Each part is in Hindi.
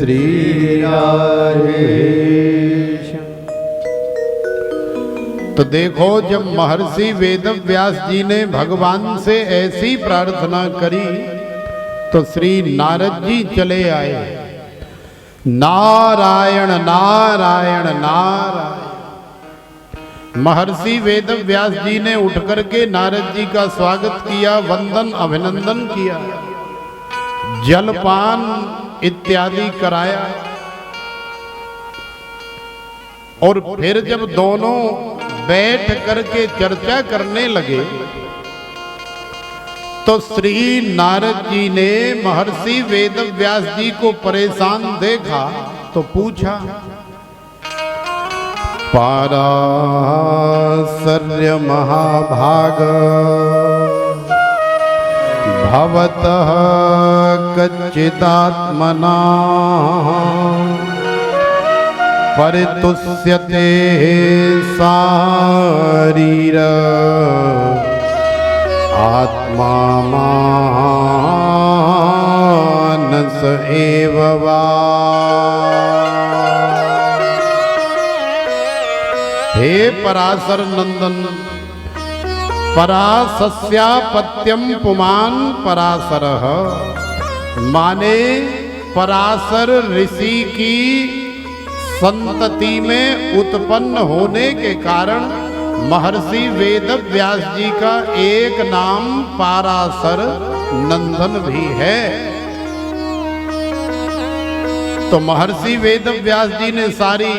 श्री राधे। तो देखो, जब महर्षि वेदव्यास जी ने भगवान से ऐसी प्रार्थना करी तो श्री नारद जी चले आए। नारायण नारायण नारायण। महर्षि वेदव्यास जी ने उठ करके नारद जी का स्वागत किया, वंदन अभिनंदन किया, जलपान इत्यादि कराया। और फिर जब दोनों बैठ करके चर्चा करने लगे तो श्री नारद जी ने महर्षि वेदव्यास जी को परेशान देखा तो पूछा, पाराशर्य महाभाग भवतः कच्चिदात्मना परितुष्यते शारीर आत्मा मानस एव वा। हे पराशर नंदन, परासस्यापत्यम पुमान पराशरः, माने पराशर ऋषि की संतति में उत्पन्न होने के कारण महर्षि वेदव्यास जी का एक नाम पाराशर नंदन भी है। तो महर्षि वेदव्यास जी ने सारी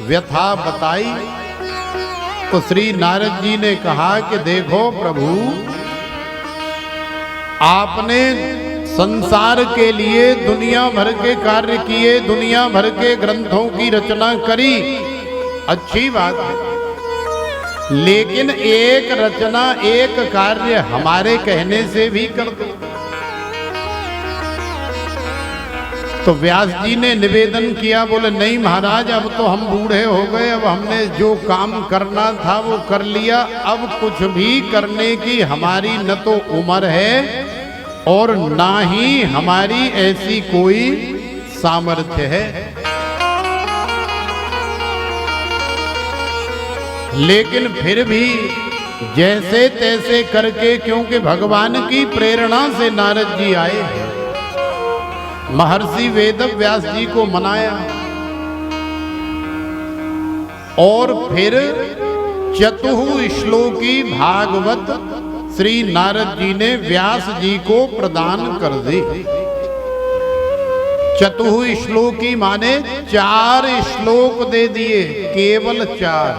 व्यथा बताई तो श्री नारद जी ने कहा कि देखो प्रभु, आपने संसार के लिए दुनिया भर के कार्य किए, दुनिया भर के ग्रंथों की रचना करी, अच्छी बात है, लेकिन एक रचना एक कार्य हमारे कहने से भी कर दो। तो व्यास जी ने निवेदन किया, बोले नहीं महाराज, अब तो हम बूढ़े हो गए, अब हमने जो काम करना था वो कर लिया, अब कुछ भी करने की हमारी न तो उम्र है और ना ही हमारी ऐसी कोई सामर्थ्य है। लेकिन फिर भी जैसे तैसे करके, क्योंकि भगवान की प्रेरणा से नारद जी आए, महर्षि वेदव्यास जी को मनाया और फिर चतुः श्लोकी भागवत श्री नारद जी ने व्यास जी को प्रदान कर दी। चतुः श्लोकी माने 4 श्लोक दे दिए, केवल 4,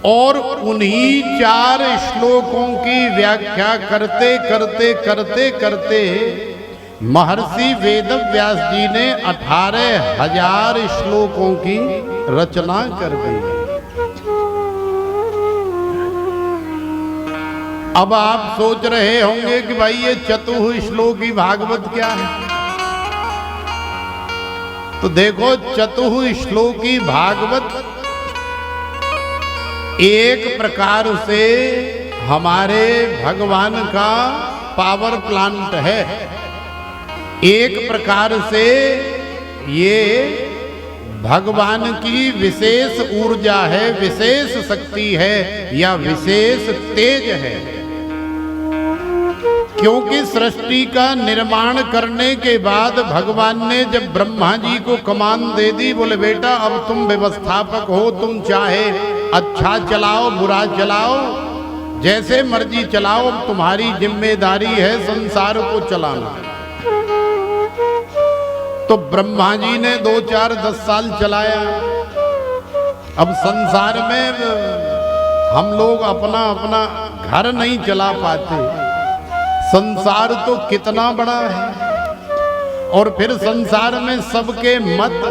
और उन्हीं 4 श्लोकों की व्याख्या करते करते करते करते महर्षि वेदव्यास जी ने 18,000 श्लोकों की रचना कर दी। अब आप सोच रहे होंगे कि भाई ये चतुः श्लोकी भागवत क्या है? तो देखो, चतुः श्लोकी भागवत एक प्रकार से हमारे भगवान का पावर प्लांट है, एक प्रकार से ये भगवान की विशेष ऊर्जा है, विशेष शक्ति है या विशेष तेज है। क्योंकि सृष्टि का निर्माण करने के बाद भगवान ने जब ब्रह्मा जी को कमान दे दी, बोले बेटा अब तुम व्यवस्थापक हो, तुम चाहे अच्छा चलाओ बुरा चलाओ, जैसे मर्जी चलाओ, तुम्हारी जिम्मेदारी है संसार को चलाना। तो ब्रह्मा जी ने 2, 4, 10 साल चलाया। अब संसार में हम लोग अपना अपना घर नहीं चला पाते, संसार तो कितना बड़ा है, और फिर संसार में सबके मत,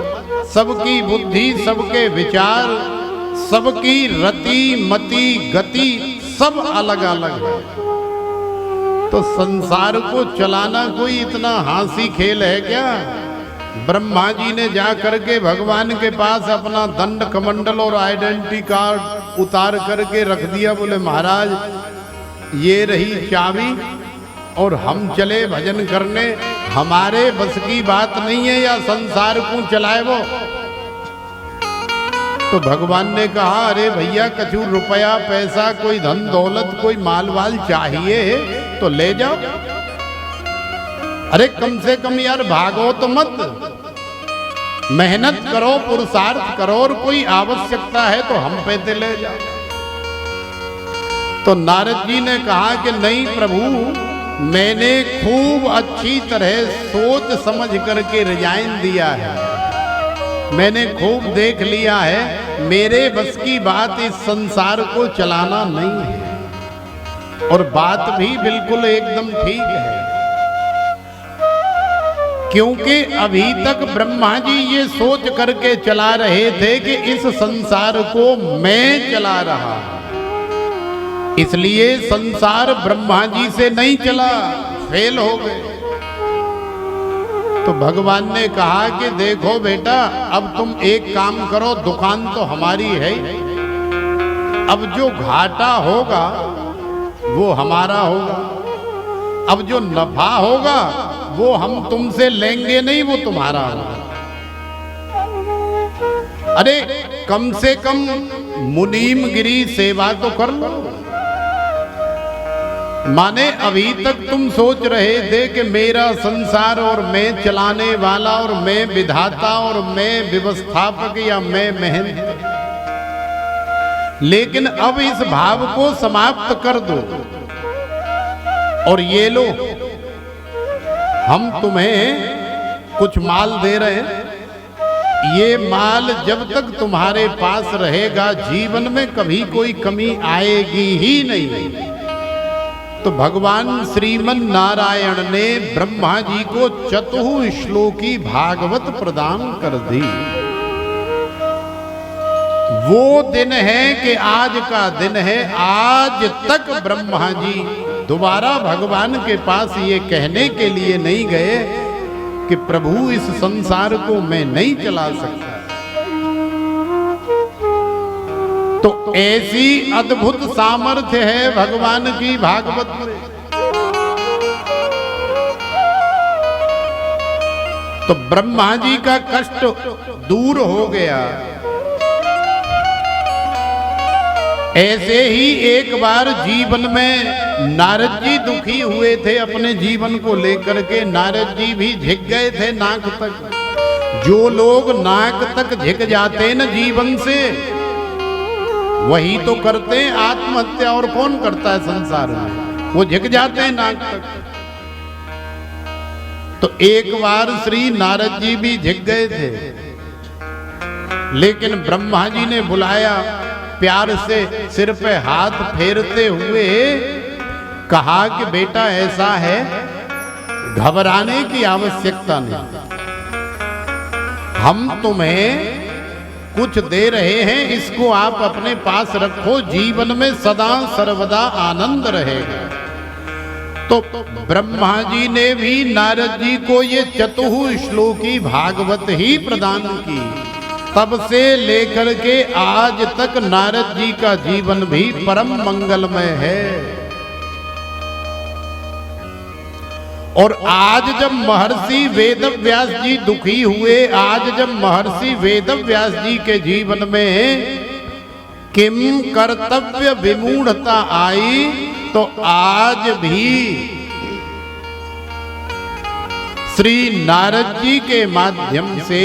सबकी बुद्धि, सबके विचार, सबकी रति मति गति सब अलग अलग है। तो संसार को चलाना कोई इतना हासी खेल है क्या? ब्रह्मा जी ने जा करके भगवान के पास अपना दंड कमंडल और आइडेंटिटी कार्ड उतार करके रख दिया, बोले महाराज ये रही चाबी और हम चले भजन करने, हमारे बस की बात नहीं है या संसार को चलाए वो। तो भगवान ने कहा अरे भैया कछु रुपया पैसा कोई धन दौलत कोई माल वाल चाहिए तो ले जाओ। अरे कम से कम यार भागो तो मत, मेहनत करो पुरुषार्थ करो और कोई आवश्यकता है तो हम पे दे ले जाओ। तो नारद जी ने कहा कि नहीं प्रभु, मैंने खूब अच्छी तरह सोच समझ करके रिजाइन दिया है, मैंने खूब देख लिया है, मेरे बस की बात इस संसार को चलाना नहीं है। और बात भी बिल्कुल एकदम ठीक है, क्योंकि अभी तक ब्रह्मा जी ये सोच करके चला रहे थे कि इस संसार को मैं चला रहा हूं, इसलिए संसार ब्रह्मा जी से नहीं चला, फेल हो गए। तो भगवान ने कहा कि देखो बेटा, अब तुम एक काम करो, दुकान तो हमारी है, अब जो घाटा होगा वो हमारा होगा, अब जो नफा होगा वो हम तुमसे लेंगे नहीं, वो तुम्हारा होगा। अरे कम से कम मुनीम गिरी सेवा तो कर लो। माने अभी तक तुम सोच रहे थे कि मेरा संसार और मैं चलाने वाला और मैं विधाता और मैं व्यवस्थापक या मैं मेहनत, लेकिन अब इस भाव को समाप्त कर दो और ये लो, हम तुम्हें कुछ माल दे रहे हैं, ये माल जब तक तुम्हारे पास रहेगा जीवन में कभी कोई कमी आएगी ही नहीं। तो भगवान श्रीमन नारायण ने ब्रह्मा जी को चतुश्लोकी भागवत प्रदान कर दी। वो दिन है कि आज का दिन है, आज तक ब्रह्मा जी दोबारा भगवान के पास ये कहने के लिए नहीं गए कि प्रभु इस संसार को मैं नहीं चला सकता। तो ऐसी अद्भुत सामर्थ्य है भगवान की भागवत में। तो ब्रह्मा जी का कष्ट दूर हो गया। ऐसे ही एक बार जीवन में नारद जी दुखी हुए थे अपने जीवन को लेकर के, नारद जी भी झिक गए थे नाक तक। जो लोग नाक तक झिक जाते न जीवन से, वही तो करते हैं आत्महत्या, और कौन करता है संसार में, वो झिक जाते हैं नाक तक। तो एक बार श्री नारद जी भी झिक गए थे, लेकिन ब्रह्मा जी ने बुलाया, प्यार से सिर पे हाथ फेरते हुए कहा कि बेटा ऐसा है, घबराने की आवश्यकता नहीं, हम तुम्हें कुछ दे रहे हैं, इसको आप अपने पास रखो, जीवन में सदा सर्वदा आनंद रहेगा। तो ब्रह्मा जी ने भी नारद जी को ये चतुश्लोकी भागवत ही प्रदान की। तब से लेकर के आज तक नारद जी का जीवन भी परम मंगलमय है। और आज जब महर्षि वेदव्यास जी दुखी हुए, आज जब महर्षि वेदव्यास जी के जीवन में किम कर्तव्य विमूढ़ता आई, तो आज भी श्री नारद जी के माध्यम से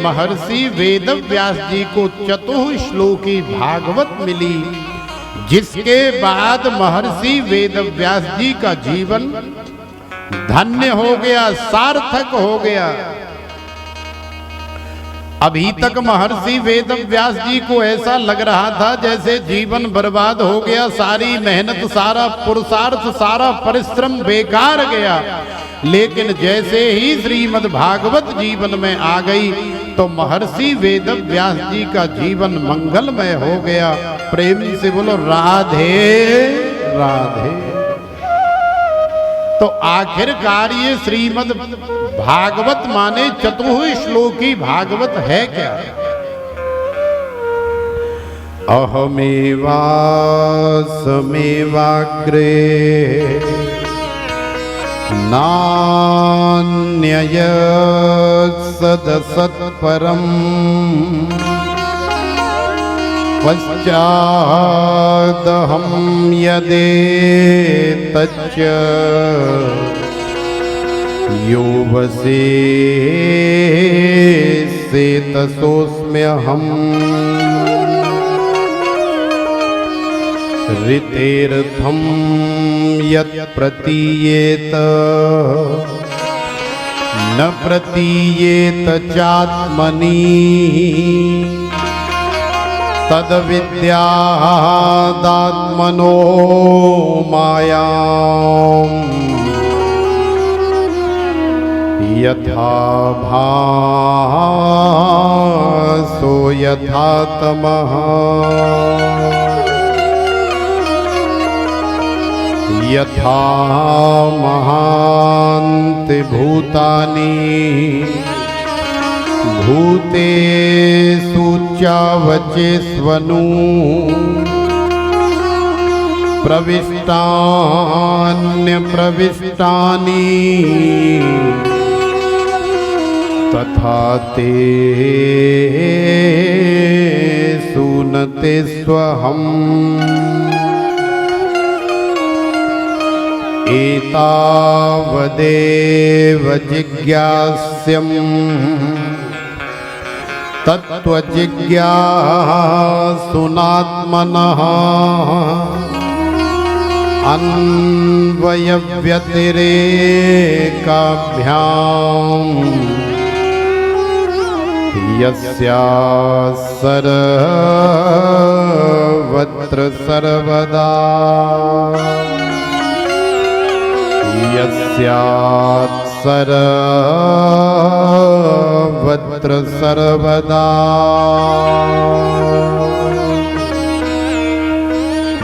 महर्षि वेदव्यास जी को चतुश्लोकी भागवत मिली, जिसके बाद महर्षि वेदव्यास जी का जीवन धन्य हो गया, सार्थक हो गया। अभी तक महर्षि वेदव्यास जी को ऐसा लग रहा था जैसे जीवन बर्बाद हो गया, सारी मेहनत, सारा पुरुषार्थ, सारा परिश्रम बेकार गया। लेकिन जैसे ही श्रीमद् भागवत जीवन में आ गई, तो महर्षि वेदव्यास जी का जीवन मंगलमय हो गया। प्रेम से बोलो राधे राधे। तो आखिरकार ये श्रीमद् भागवत माने चतुश्लोकी भागवत है क्या? अहमेवास्मेवाग्रे नान्ययत् सदसत्परम् पश्चादहं यदेतच्च यो वसेतसोऽस्म्यहम् ऋतेर्थं यत् प्रतीयेत न प्रतीयेत चात्मनि तद्विद्यादात्मनो मायाम् यथा भासो यथा तमः यथा महान्ति भूतानि भूतेषु चावचेष्वनु प्रविष्टान्यप्रविष्टानि तथा तेषु न तेष्वहम् एतावदेव जिज्ञास्यम् तत्त्वजिज्ञासुनात्मनः अन्वयव्यतिरेकाभ्याम् यस्या सर्वत्र सर्वदा यस्यात् सर्वत्र सर्वदा।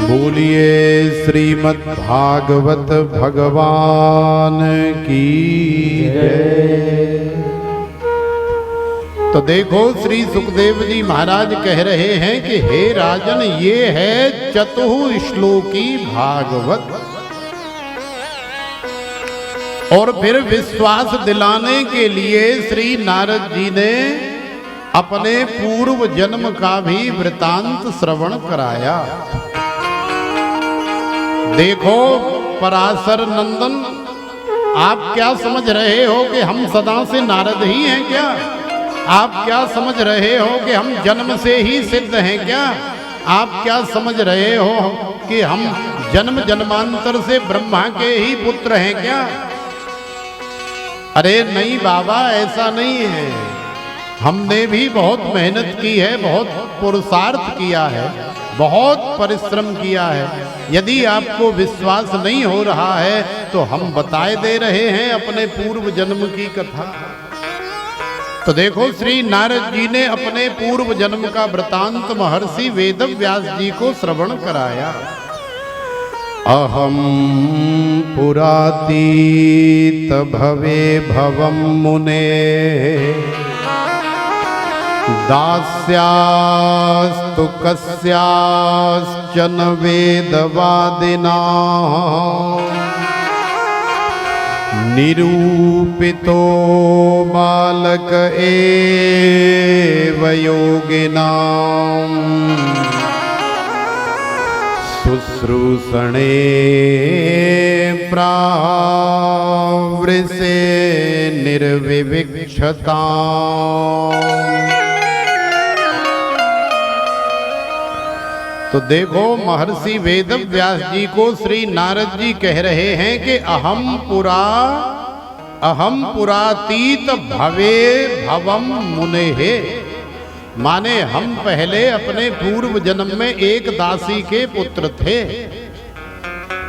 बोलिए श्रीमद्भागवत भगवान की जय। तो देखो श्री सुखदेव जी महाराज कह रहे हैं कि हे राजन, ये है चतुश्लोकी भागवत। और फिर विश्वास दिलाने के लिए श्री नारद जी ने अपने पूर्व जन्म का भी वृतांत श्रवण कराया। देखो पराशर नंदन, आप क्या समझ रहे हो कि हम सदा से नारद ही हैं क्या? आप क्या समझ रहे हो कि हम जन्म से ही सिद्ध हैं क्या? आप क्या समझ रहे हो कि हम जन्म जन्मांतर से ब्रह्मा के ही पुत्र हैं क्या? अरे नहीं बाबा, ऐसा नहीं है। हमने भी बहुत मेहनत की है, बहुत पुरुषार्थ किया है, बहुत परिश्रम किया है। यदि आपको विश्वास नहीं हो रहा है तो हम बताए दे रहे हैं अपने पूर्व जन्म की कथा। तो देखो श्री नारद जी ने अपने पूर्व जन्म का वृतांत महर्षि वेदव्यास जी को श्रवण कराया। अहम पुरातीत भवे भवम मुने दास्यास्तु कस्याश्चन वेदवादिना निरूपितो बालक एव योगिनाम् शुश्रूषणे प्रावृषे निर्विवक्षता। तो देखो महर्षि वेदव्यास जी को श्री नारद जी कह रहे हैं कि अहम पुरातीत भवे भवम मुनेहे, माने हम पहले अपने पूर्व जन्म में एक दासी के पुत्र थे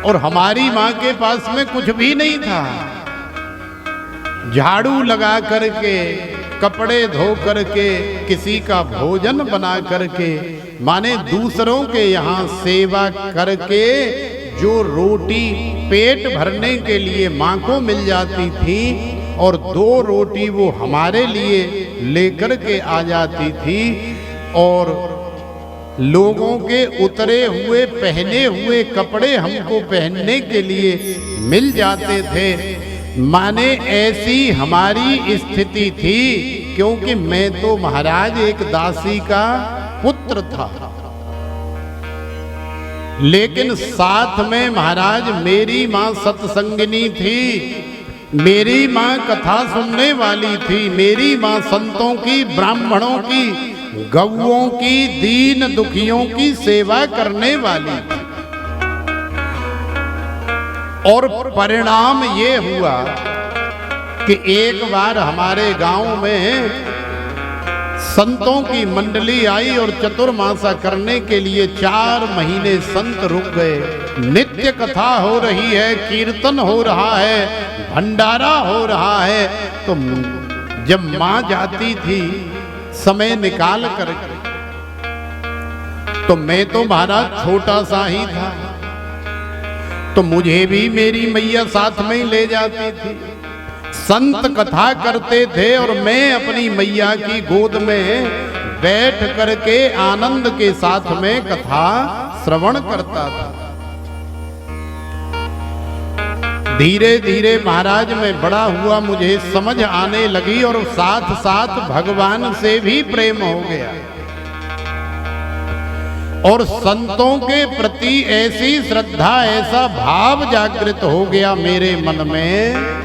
और हमारी माँ के पास में कुछ भी नहीं था। झाड़ू लगा करके, कपड़े धो करके, किसी का भोजन बना करके, माने दूसरों के यहाँ सेवा करके जो रोटी पेट भरने के लिए माँ को मिल जाती थी और 2 रोटी वो हमारे लिए लेकर के आ जाती थी और लोगों के उतरे हुए पहने हुए कपड़े हमको पहनने के लिए मिल जाते थे। माने ऐसी हमारी स्थिति थी, क्योंकि मैं तो महाराज एक दासी का पुत्र था, लेकिन साथ में महाराज मेरी मां सत्संगिनी थी, मेरी मां कथा सुनने वाली थी, मेरी मां संतों की, ब्राह्मणों की, गौओं की, दीन दुखियों की सेवा करने वाली थी। और परिणाम ये हुआ कि एक बार हमारे गांव में संतों की मंडली आई और चतुर्मासा करने के लिए 4 महीने संत रुक गए। नित्य कथा हो रही है, कीर्तन हो रहा है, भंडारा हो रहा है। तो जब मां जाती थी समय निकाल कर, तो मैं तो महाराज छोटा सा ही था, तो मुझे भी मेरी मैया साथ में ही ले जाती थी। संत कथा करते थे और मैं अपनी मैया की गोद में बैठ करके आनंद के साथ में कथा श्रवण करता था। धीरे धीरे महाराज में बड़ा हुआ, मुझे समझ आने लगी और साथ साथ भगवान से भी प्रेम हो गया और संतों के प्रति ऐसी श्रद्धा, ऐसा भाव जागृत हो गया मेरे मन में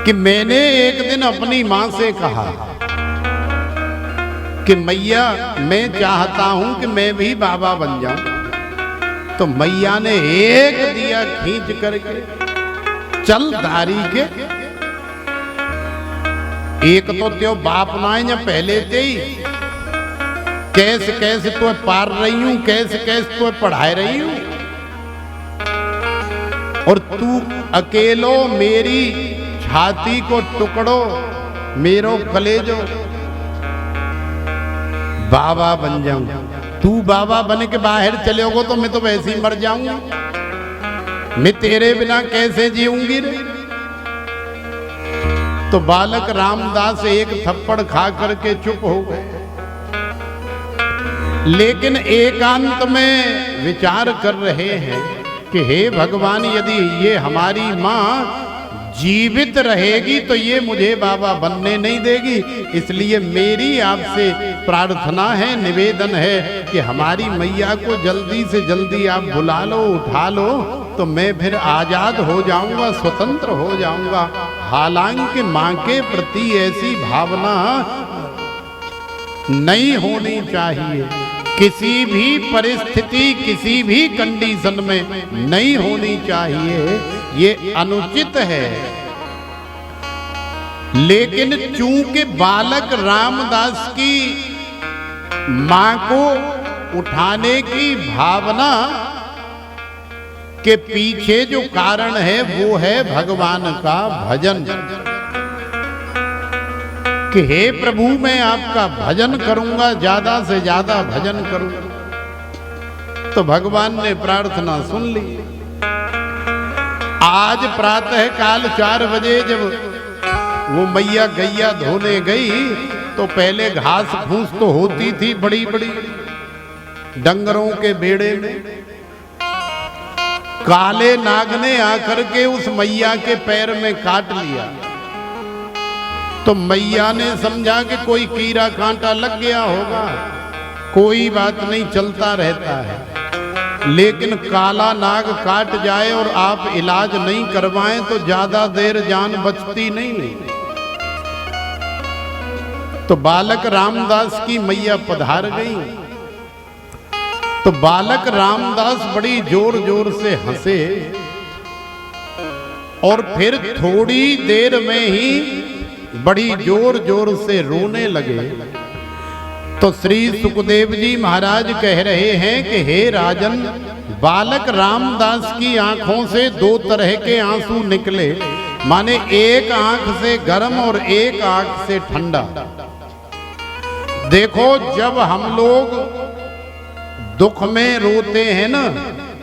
कि मैंने एक दिन अपनी मां से कहा कि मैया मैं चाहता हूं कि मैं भी बाबा बन जाऊं। तो मैया ने एक दिया खींच करके, चल दारी के, एक तो त्यो बाप नाए या पहले ते ही कैसे कैसे तो पार रही हूं, कैसे कैसे तो पढ़ाई रही हूं, और तू अकेलो मेरी छाती को टुकड़ो, मेरो कलेजो, बाबा बन जाऊं। तू बाबा बन के बाहर चलेगो तो मैं तो वैसे ही मर जाऊंगा, मैं तेरे बिना कैसे जीऊंगी रे। तो बालक रामदास एक थप्पड़ खा करके चुप हो गए, लेकिन एकांत में विचार कर रहे हैं कि हे भगवान, यदि ये हमारी मां जीवित रहेगी तो ये मुझे बाबा बनने नहीं देगी, इसलिए मेरी आपसे प्रार्थना है, निवेदन है कि हमारी मैया को जल्दी से जल्दी आप बुला लो, उठा लो, तो मैं फिर आजाद हो जाऊंगा, स्वतंत्र हो जाऊंगा। हालांकि मां के प्रति ऐसी भावना नहीं होनी चाहिए, किसी भी परिस्थिति, किसी भी कंडीशन में नहीं होनी चाहिए, ये अनुचित है। लेकिन चूंकि बालक रामदास की मां को उठाने की भावना के पीछे जो कारण है वो है भगवान का भजन, कि हे प्रभु मैं आपका भजन करूंगा, ज्यादा से ज्यादा भजन करूंगा। तो भगवान ने प्रार्थना सुन ली। आज प्रातः काल 4 बजे जब वो मैया गैया धोने गई तो पहले घास फूस तो होती थी बड़ी बड़ी डंगरों के बेड़े में, काले नाग ने आकर के उस मैया के पैर में काट लिया। तो मैया ने समझा कि कोई कीड़ा कांटा लग गया होगा, कोई बात नहीं, चलता रहता है। लेकिन काला नाग काट जाए और आप इलाज नहीं करवाएं तो ज्यादा देर जान बचती नहीं। तो बालक रामदास की मैया पधार गई। तो बालक रामदास बड़ी जोर जोर से हंसे और फिर थोड़ी देर में ही बड़ी जोर जोर से रोने लगे। तो श्री सुखदेव जी महाराज कह रहे हैं कि हे राजन, बालक रामदास की आंखों से 2 तरह के आंसू निकले, माने एक आंख से गर्म और एक आंख से ठंडा। देखो, जब हम लोग दुख में रोते हैं ना,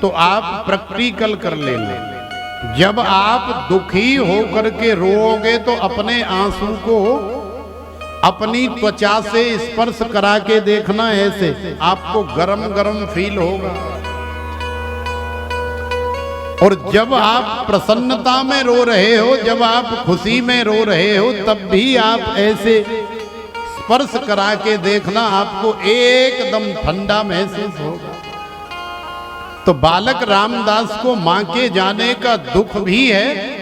तो आप प्रैक्टिकल कर लेना। जब आप दुखी होकर के रोओगे तो अपने आंसू को अपनी त्वचा से स्पर्श करा के देखना, ऐसे आपको गरम गरम फील होगा। और जब आप प्रसन्नता में रो रहे हो, जब आप खुशी में रो रहे हो, तब भी आप ऐसे स्पर्श करा के देखना, आपको एकदम ठंडा महसूस होगा। तो बालक रामदास को मां के जाने का दुख भी है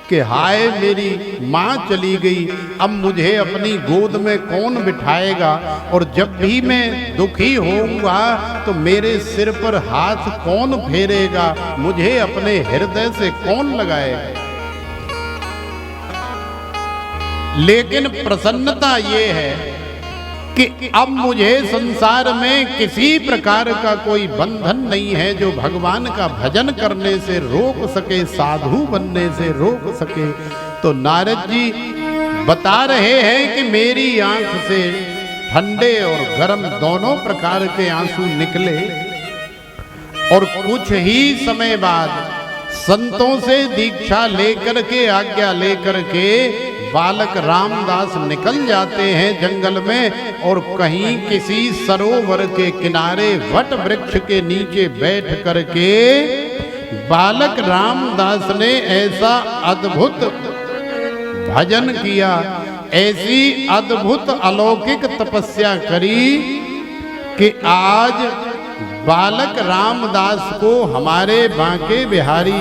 कि हाय मेरी माँ चली गई, अब मुझे अपनी गोद में कौन बिठाएगा, और जब भी मैं दुखी होऊंगा तो मेरे सिर पर हाथ कौन फेरेगा, मुझे अपने हृदय से कौन लगाएगा। लेकिन प्रसन्नता ये है कि अब मुझे संसार में किसी प्रकार का कोई बंधन नहीं है जो भगवान का भजन करने से रोक सके, साधु बनने से रोक सके। तो नारद जी बता रहे हैं कि मेरी आंख से ठंडे और गर्म दोनों प्रकार के आंसू निकले, और कुछ ही समय बाद संतों से दीक्षा लेकर के, आज्ञा लेकर के बालक रामदास निकल जाते हैं जंगल में, और कहीं किसी सरोवर के किनारे वट वृक्ष के नीचे बैठ करके बालक रामदास ने ऐसा अद्भुत भजन किया, ऐसी अद्भुत अलौकिक तपस्या करी कि आज बालक रामदास को हमारे बांके बिहारी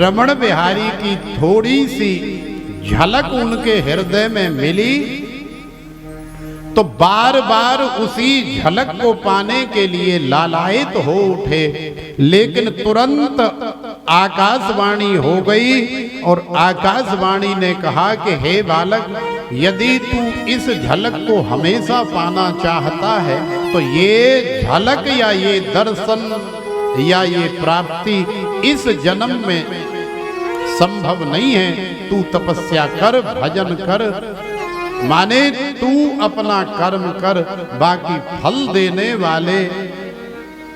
रमण बिहारी की थोड़ी सी झलक उनके हृदय में मिली, तो बार बार उसी झलक को पाने के लिए लालायित हो उठे। लेकिन तुरंत आकाशवाणी हो गई, और आकाशवाणी ने कहा कि हे बालक, यदि तू इस झलक को हमेशा पाना चाहता है तो ये झलक या ये दर्शन या ये प्राप्ति इस जन्म में संभव नहीं है। तू तपस्या कर, भजन कर, माने तू अपना कर्म कर, बाकी फल देने वाले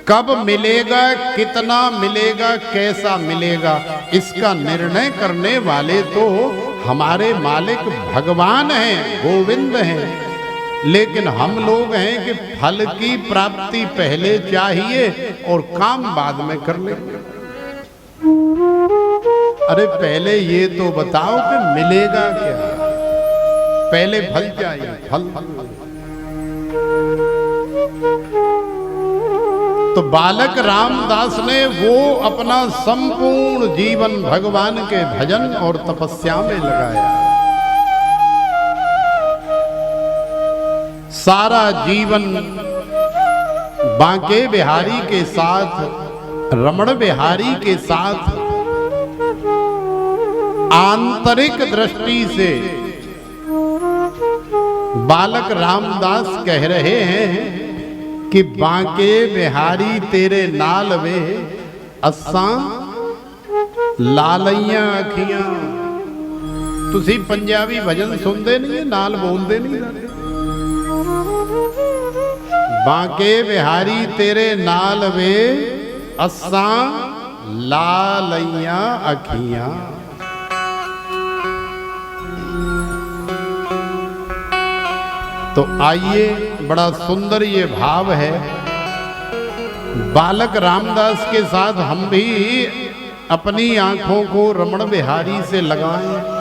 कब मिलेगा, कितना मिलेगा, कैसा मिलेगा, इसका निर्णय करने वाले तो हमारे मालिक भगवान हैं, गोविंद हैं। लेकिन हम लोग हैं कि फल की प्राप्ति पहले चाहिए और काम बाद में कर लेंगे। अरे पहले ये तो बताओ कि मिलेगा क्या, पहले फल चाहिए, फल। तो बालक रामदास ने वो अपना संपूर्ण जीवन भगवान के भजन और तपस्या में लगाया। सारा जीवन बांके बिहारी के साथ, रमण बिहारी के साथ आंतरिक दृष्टि से बालक रामदास कह रहे हैं कि बांके बिहारी तेरे नाल वे असां लालैया अखियां। तुसी पंजाबी भजन सुनते नहीं, नाल बोलते नहीं। बांके बिहारी तेरे नाल वे असां लालैया अखियां। तो आइए, बड़ा सुंदर ये भाव है। बालक रामदास के साथ हम भी अपनी आंखों को रमण बिहारी से लगाएं।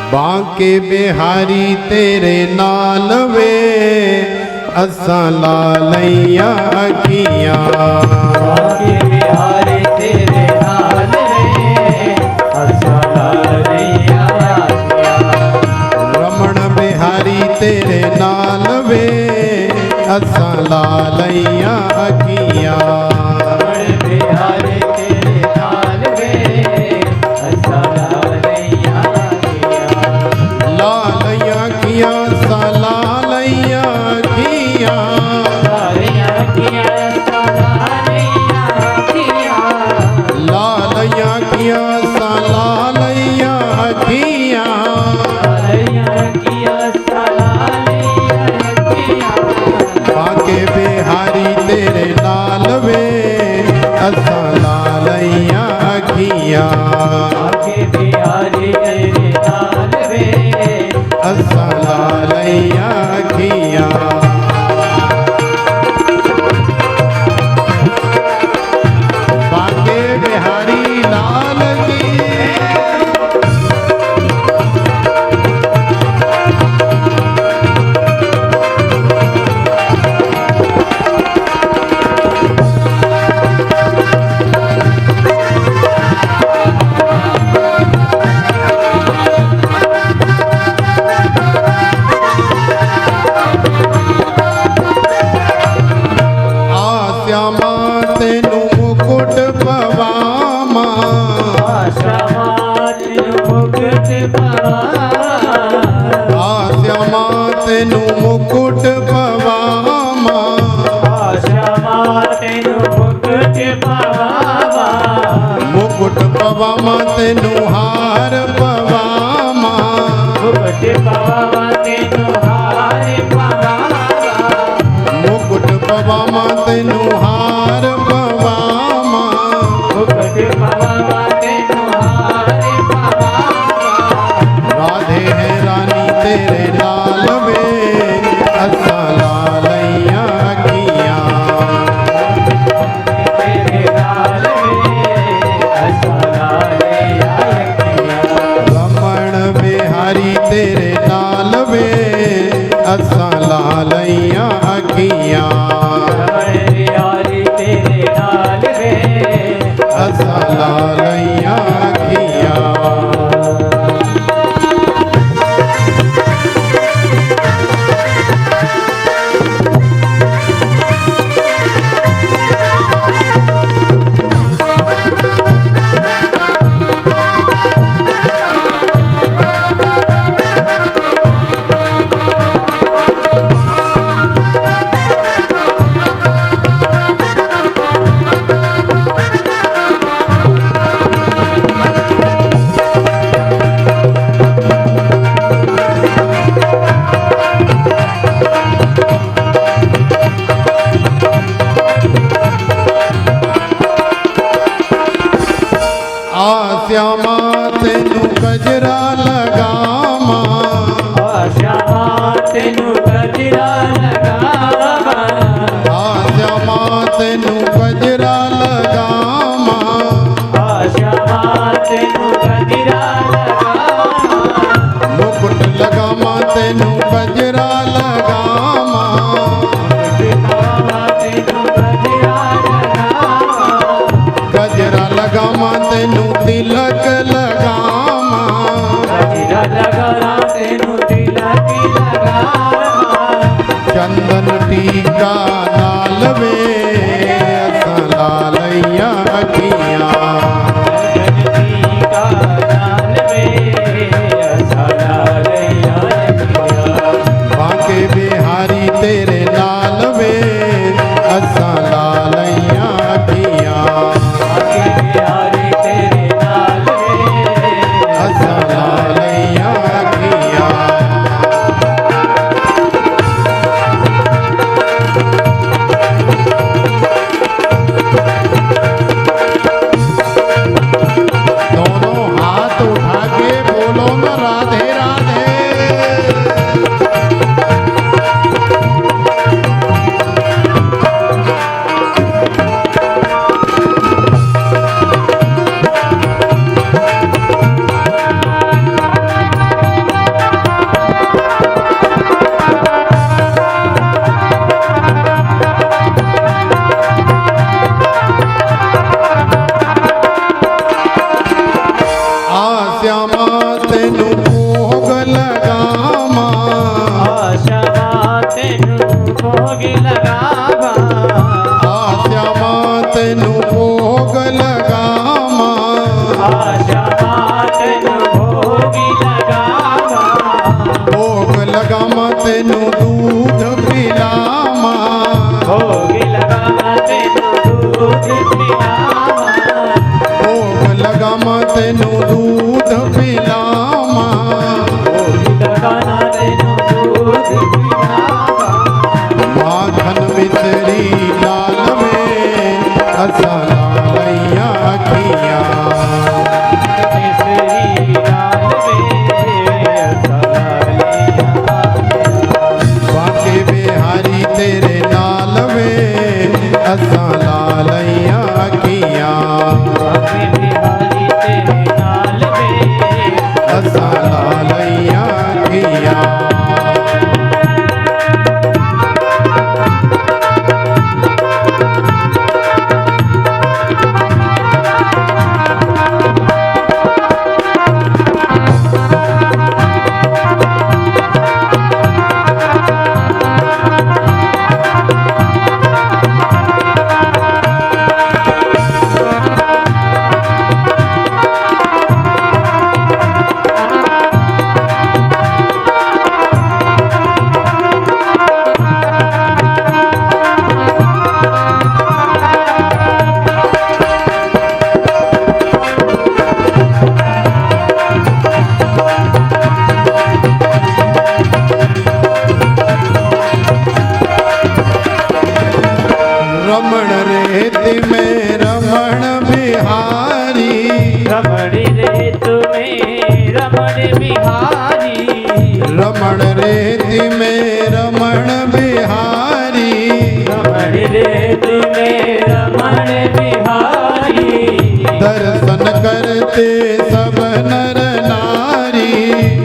बांके बिहारी तेरे नाल वे असां लालैया अखियां। बांके बिहारी तेरे नाल वे असां लालैया अखियां। रमण बिहारी तेरे नाल वे असां लालैया अखियां। रमण बिहारी तेरे नाल वे असां लालैया लालैया अखियां सा लालैया अखियां। अखियां सा लालैया अखियां बाके बिहारी तेरे लाल वे असा लालैया अखियां असा लालैया अखियां बाके बिहारी लाल की श्यामा तेनू मुकुट पवामा श्यामा तेनू मुकुट पवामा मुकुट पवामा तेनू हार पवामा मुकुट पवामा तेनू हार पवामा राधे है रानी तेरे लाल में असा लालैया अखियां रमण बिहारी तेरे लाल में असा लालैया अखियां असा लालैया अखियां श्यामा तेनू गजरा लगामा श्यामा तेनू गजरा लगामा श्यामा तेनू गजरा लगामा श्यामा तेनू गजरा लगामा मुकुट लगामा तेनू गजरा लगामा गजरा लगामा तेनू तिलक लगामा चंदन टीका लाल वे असा लालैया अखियां बाके बिहारी तेरे लाल वे असा लालैया अखियां लगामा तेनू दूध पिलामा लगाना तेनू दूध पिलावा माखन मिसरी लाल में असा लालैया अखियां मिसरी लाल में सलालिया बाके बिहारी तेरे नाल में असा लालैया अखियां बिहारी तेरे नाल में असा लालैया अखियां रमण रेति में रमण बिहारी रमण रेत में रमण बिहारी रमण रेति में रमण बिहारी रमण रेत में रमण बिहारी दर्शन करते सब नर नारी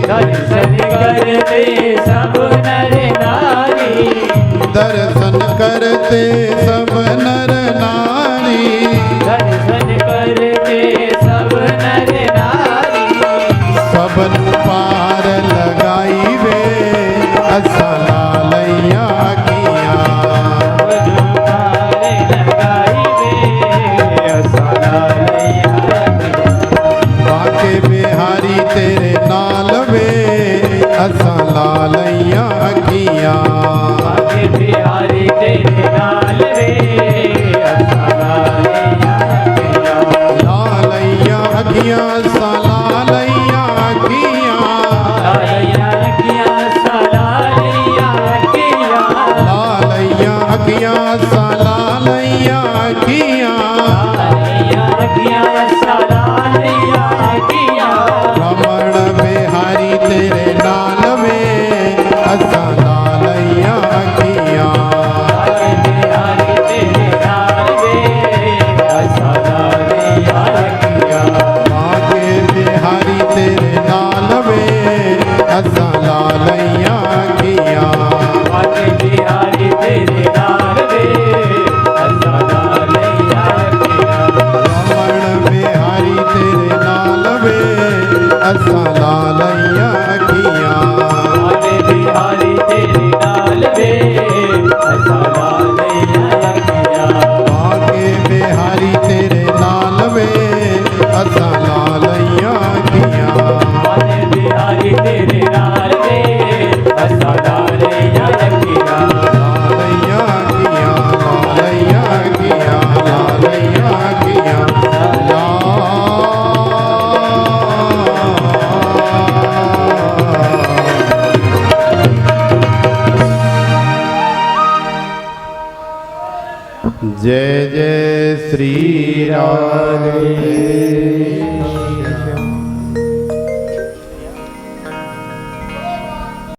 दर्शन करते सब नर नारी दर्शन करते सब नर नारी दर्शन करते सब नर नारी सबन पार लगाई वे असा लालैया अखियां जुगारे लगाई वे सलालिया बाके बिहारी तेरे नाल वे असा लालैया अखियां आगे बिहारी तेरे नाल रे सलालिया लालैया अखियां सा लालैया अखियां लालिया किया सलालिया किया लालैया अखियां सा लालैया अखियां लालिया किया सलालिया किया रमण बिहारी तेरे नाल में असा लालैया अखियां आगे बिहारी तेरे नाल रे सलालिया किया बाके बिहारी तेरे नाल में असा लालैया अखियां आगे बिहारी तेरे नाल रे सलालिया किया रमण बिहारी तेरे नाल में असा